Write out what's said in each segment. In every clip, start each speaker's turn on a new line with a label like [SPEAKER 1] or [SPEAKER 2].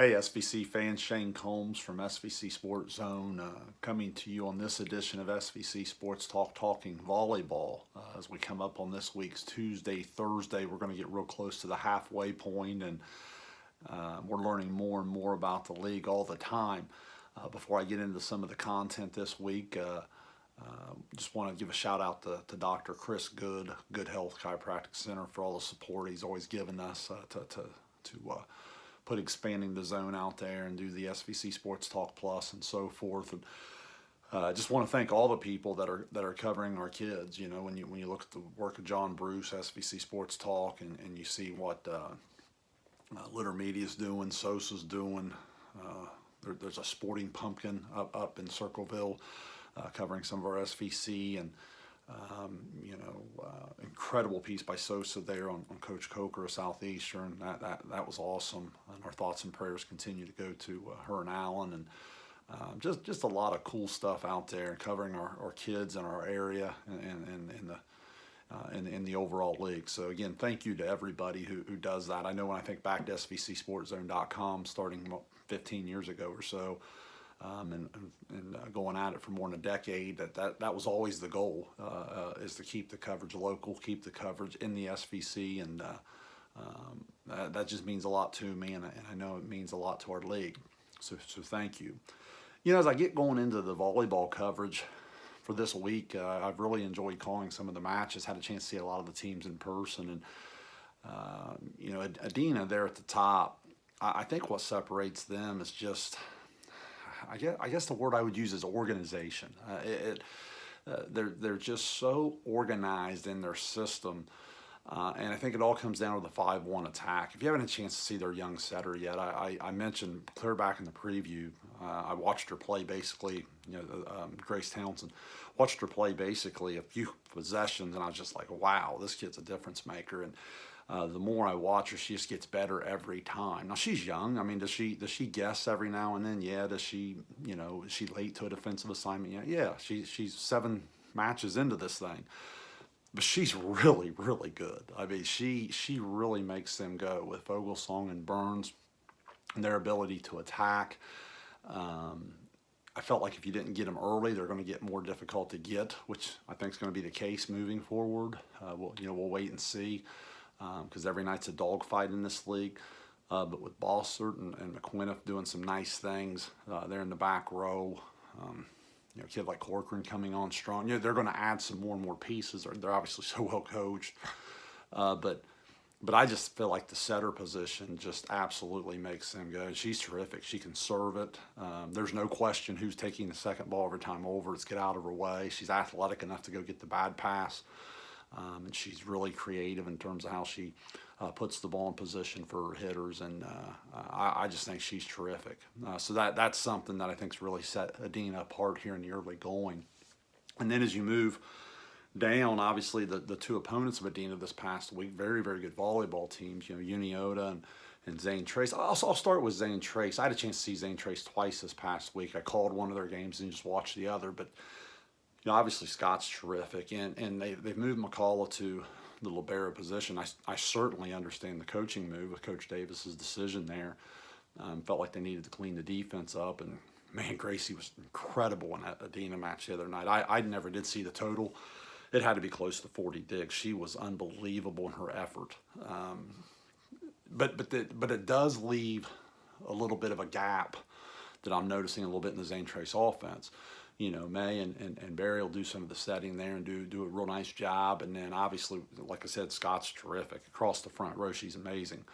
[SPEAKER 1] Hey SVC fans, Shane Combs from SVC Sports Zone coming to you on this edition of SVC Sports Talk, talking volleyball. As we come up on this week's Tuesday, Thursday, we're going to get real close to the halfway point, and we're learning more and more about the league all the time. Before I get into some of the content this week, just want to give a shout out to Dr. Chris Good Health Chiropractic Center, for all the support he's always given us to put expanding the zone out there and do the SVC Sports Talk Plus and so forth. And I just want to thank all the people that are covering our kids. You know, when you look at the work of John Bruce, SVC Sports Talk, and you see what Litter Media's doing, Sosa's doing. There's a Sporting Pumpkin up in Circleville covering some of our SVC, and incredible piece by Sosa there on Coach Coker of Southeastern. That was awesome, and our thoughts and prayers continue to go to her and Alan, and just a lot of cool stuff out there covering our kids in our area and in the overall league. So again, thank you to everybody who does that. I know when I think back to SVCSportsZone.com starting 15 years ago or so, and going at it for more than a decade, that was always the goal, is to keep the coverage local, keep the coverage in the SVC, and that just means a lot to me, and I know it means a lot to our league. So thank you. You know, as I get going into the volleyball coverage for this week, I've really enjoyed calling some of the matches. Had a chance to see a lot of the teams in person, and Adena there at the top. I think what separates them is just, I guess the word I would use is organization. They're just so organized in their system, and I think it all comes down to the 5-1 attack. If you haven't had a chance to see their young setter yet, I mentioned clear back in the preview, I watched her play basically, Grace Townsend, watched her play basically a few possessions, and I was just like, wow, this kid's a difference maker. And the more I watch her, she just gets better every time. Now, she's young. I mean, does she guess every now and then? Yeah. Does she, is she late to a defensive assignment? Yeah. She's 7 matches into this thing, but she's really, really good. I mean, she really makes them go with Vogelsong and Burns and their ability to attack. I felt like if you didn't get them early, they're going to get more difficult to get, which I think is going to be the case moving forward. We'll wait and see. Because every night's a dogfight in this league. But with Bossert and McQuinnif doing some nice things there in the back row, a kid like Corcoran coming on strong, they're going to add some more and more pieces. They're obviously so well coached. But I just feel like the setter position just absolutely makes them go. She's terrific. She can serve it. There's no question who's taking the second ball every time over. It's get out of her way. She's athletic enough to go get the bad pass. And she's really creative in terms of how she puts the ball in position for her hitters, and I just think she's terrific. So that's something that I think's really set Adena apart here in the early going. And then as you move down, obviously the two opponents of Adena this past week, very, very good volleyball teams, Uniota and Zane Trace. I'll start with Zane Trace. I had a chance to see Zane Trace twice this past week. I called one of their games and just watched the other, but obviously Scott's terrific, and they've moved McCullough to the libero position. I certainly understand the coaching move with Coach Davis's decision there. Felt like they needed to clean the defense up, and man, Gracie was incredible in that Adena match the other night. I never did see the total. It had to be close to 40 digs. She was unbelievable in her effort. But it does leave a little bit of a gap that I'm noticing a little bit in the Zane Trace offense. May and Barry will do some of the setting there and do a real nice job. And then obviously, like I said, Scott's terrific. Across the front row, she's amazing.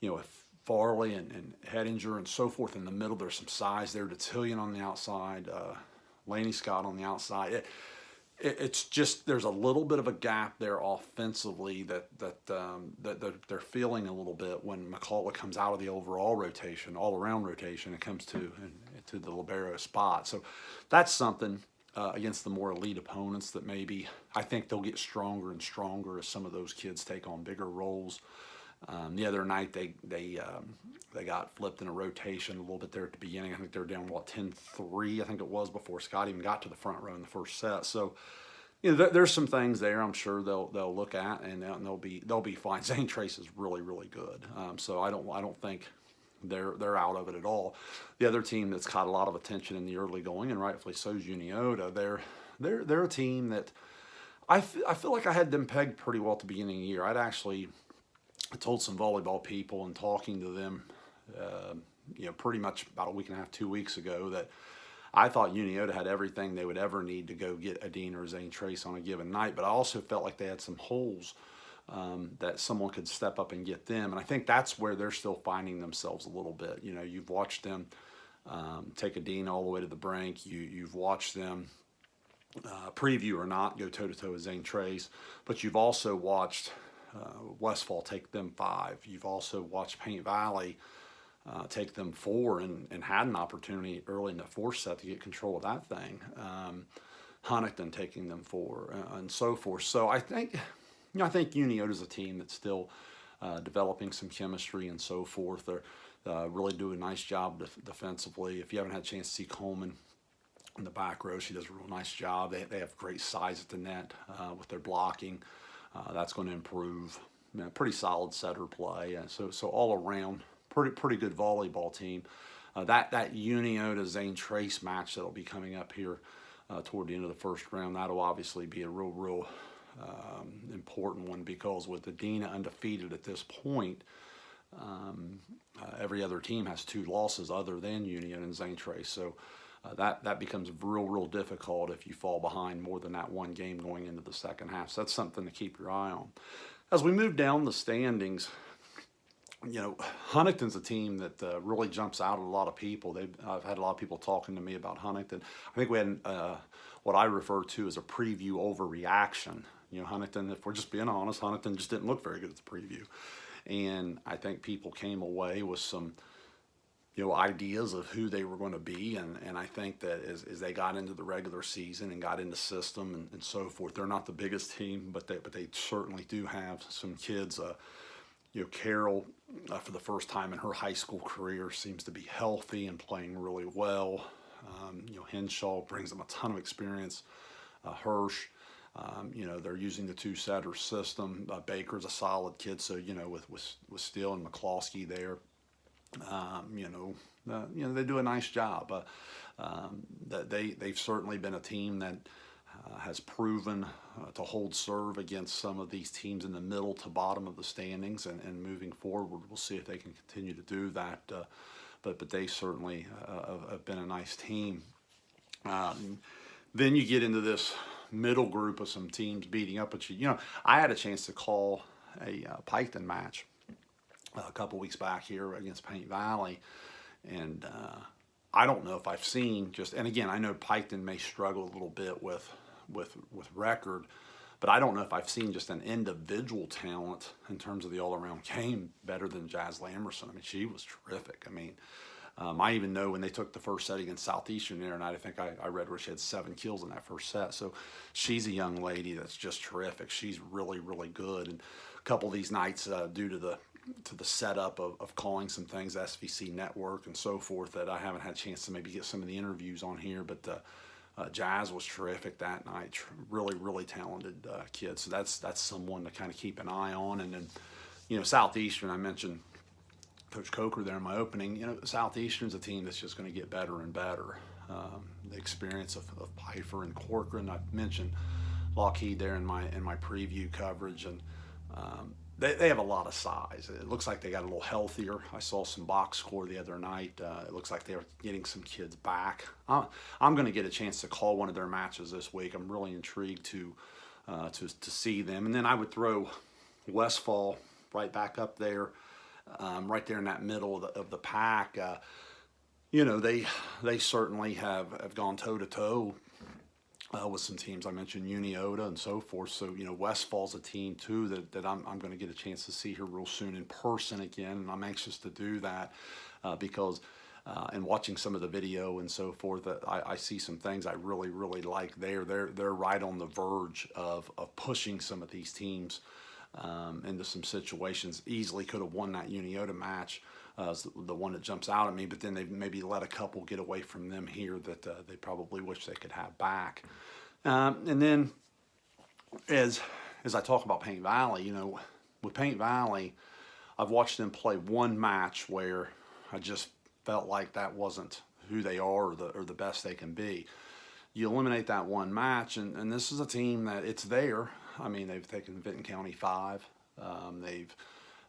[SPEAKER 1] With Farley and Hettinger and so forth in the middle, there's some size there. Detillion on the outside, Laney Scott on the outside. It's just, there's a little bit of a gap there offensively that they're feeling a little bit when McCullough comes out of the overall rotation, all-around rotation, it comes to the libero spot. So that's something against the more elite opponents that maybe I think they'll get stronger and stronger as some of those kids take on bigger roles. The other night they got flipped in a rotation a little bit there at the beginning. I think they were down 10-3, I think it was, before Scott even got to the front row in the first set. So there's some things there I'm sure they'll look at, and they'll be fine. Zane Trace is really, really good. So I don't think they're out of it at all. The other team that's caught a lot of attention in the early going, and rightfully so, is Uniota. They're a team that I feel like I had them pegged pretty well at the beginning of the year. I told some volleyball people and talking to them, pretty much about a week and a half, 2 weeks ago, that I thought Uniota had everything they would ever need to go get Adena or Zane Trace on a given night, but I also felt like they had some holes that someone could step up and get them. And I think that's where they're still finding themselves a little bit. You've watched them take Adena all the way to the brink. You've watched them, preview or not, go toe-to-toe with Zane Trace, but you've also watched Westfall take them 5. You've also watched Paint Valley take them 4 and had an opportunity early in the 4th set to get control of that thing. Huntington taking them 4 and so forth. So I think Uniota is a team that's still developing some chemistry and so forth. They're really doing a nice job defensively. If you haven't had a chance to see Coleman in the back row, she does a real nice job. They have great size at the net with their blocking. That's going to improve. Pretty solid setter play. So all around, pretty good volleyball team. That Uniota Zane Trace match that'll be coming up here toward the end of the first round, that'll obviously be a real important one, because with Adena undefeated at this point, every other team has 2 losses other than Uniota and Zane Trace. So that becomes real difficult if you fall behind more than that 1 game going into the second half. So that's something to keep your eye on. As we move down the standings, Huntington's a team that really jumps out at a lot of people. I've had a lot of people talking to me about Huntington. I think we had what I refer to as a preview overreaction. Huntington, if we're just being honest, Huntington just didn't look very good at the preview. And I think people came away with some ideas of who they were going to be, and I think that as they got into the regular season and got into system and so forth, they're not the biggest team, but they certainly do have some kids. Carol, for the first time in her high school career, seems to be healthy and playing really well. Henshaw brings them a ton of experience. Hirsch, they're using the 2-setter system. Baker's a solid kid, so with Steele and McCloskey there. They do a nice job. They've certainly been a team that has proven to hold serve against some of these teams in the middle to bottom of the standings, and moving forward, we'll see if they can continue to do that. But they certainly have been a nice team. Then you get into this middle group of some teams beating up at you. I had a chance to call a Piketon match a couple weeks back here against Paint Valley, and I don't know if I've seen and again, I know Piketon may struggle a little bit with record, but I don't know if I've seen just an individual talent in terms of the all-around game better than Jazz Lamerson. I mean, she was terrific. I mean, I even know when they took the first set against Southeastern the other night, I think I read where she had 7 kills in that first set. So she's a young lady that's just terrific. She's really good. And a couple of these nights, due to the setup of calling some things, SVC network and so forth, that I haven't had a chance to maybe get some of the interviews on here, but Jazz was terrific that night. Really talented kid. So that's someone to kind of keep an eye on. And then, Southeastern, I mentioned Coach Coker there in my opening. Southeastern's a team that's just going to get better and better. The experience of Pfeiffer and Corcoran, I mentioned Lockheed there in my preview coverage, and they have a lot of size. It looks like they got a little healthier. I saw some box score the other night. It looks like they're getting some kids back. I'm going to get a chance to call one of their matches this week. I'm really intrigued to see them. And then I would throw Westfall right back up there, right there in that middle of the pack. They certainly have gone toe-to-toe with some teams. I mentioned Uniota and so forth. So, Westfall's a team, too, that I'm going to get a chance to see here real soon in person again. And I'm anxious to do that because in watching some of the video and so forth, I see some things I really like there. They're right on the verge of pushing some of these teams into some situations. Easily could have won that Uniota match. The one that jumps out at me, but then they maybe let a couple get away from them here that they probably wish they could have back. And then as I talk about Paint Valley, with Paint Valley, I've watched them play one match where I just felt like that wasn't who they are or the best they can be. You eliminate that one match, and this is a team that it's there. I mean, they've taken Vinton County 5. Like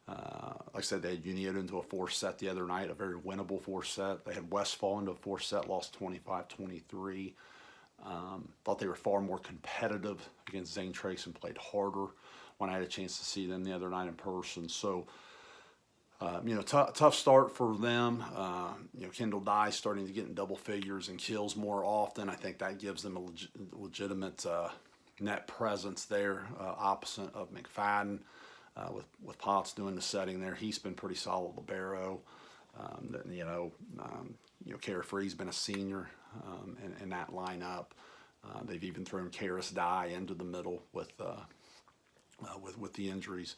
[SPEAKER 1] I said, they had Uniota into a 4-set the other night, a very winnable 4-set. They had Westfall into a 4-set, lost 25-23. Thought they were far more competitive against Zane Trace and played harder when I had a chance to see them the other night in person. So, tough start for them. Kendall Dye starting to get in double figures and kills more often. I think that gives them a legitimate net presence there, opposite of McFadden. With Potts doing the setting there, he's been pretty solid libero. Carefree's been a senior in that lineup. They've even thrown Karis Dye into the middle with the injuries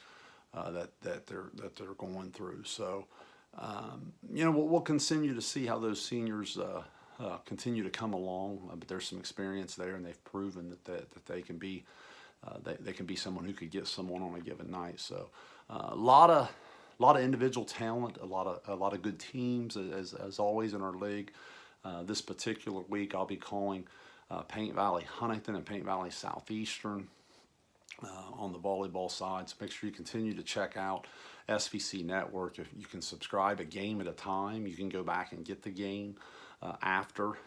[SPEAKER 1] that they're going through. So we'll continue to see how those seniors continue to come along. But there's some experience there, and they've proven that they can be. They can be someone who could get someone on a given night. So a lot of individual talent, a lot of good teams as always in our league. This particular week, I'll be calling Paint Valley Huntington and Paint Valley Southeastern on the volleyball side. So make sure you continue to check out SVC Network. If you can subscribe a game at a time, you can go back and get the game after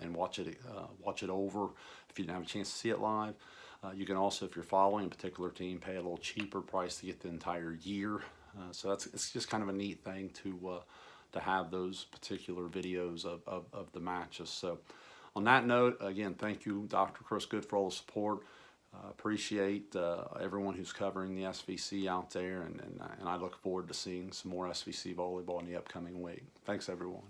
[SPEAKER 1] and watch it over if you didn't have a chance to see it live. You can also, if you're following a particular team, pay a little cheaper price to get the entire year. So it's just kind of a neat thing to have those particular videos of the matches. So on that note, again, thank you, Dr. Chris Good, for all the support. Appreciate everyone who's covering the SVC out there, and I look forward to seeing some more SVC volleyball in the upcoming week. Thanks, everyone.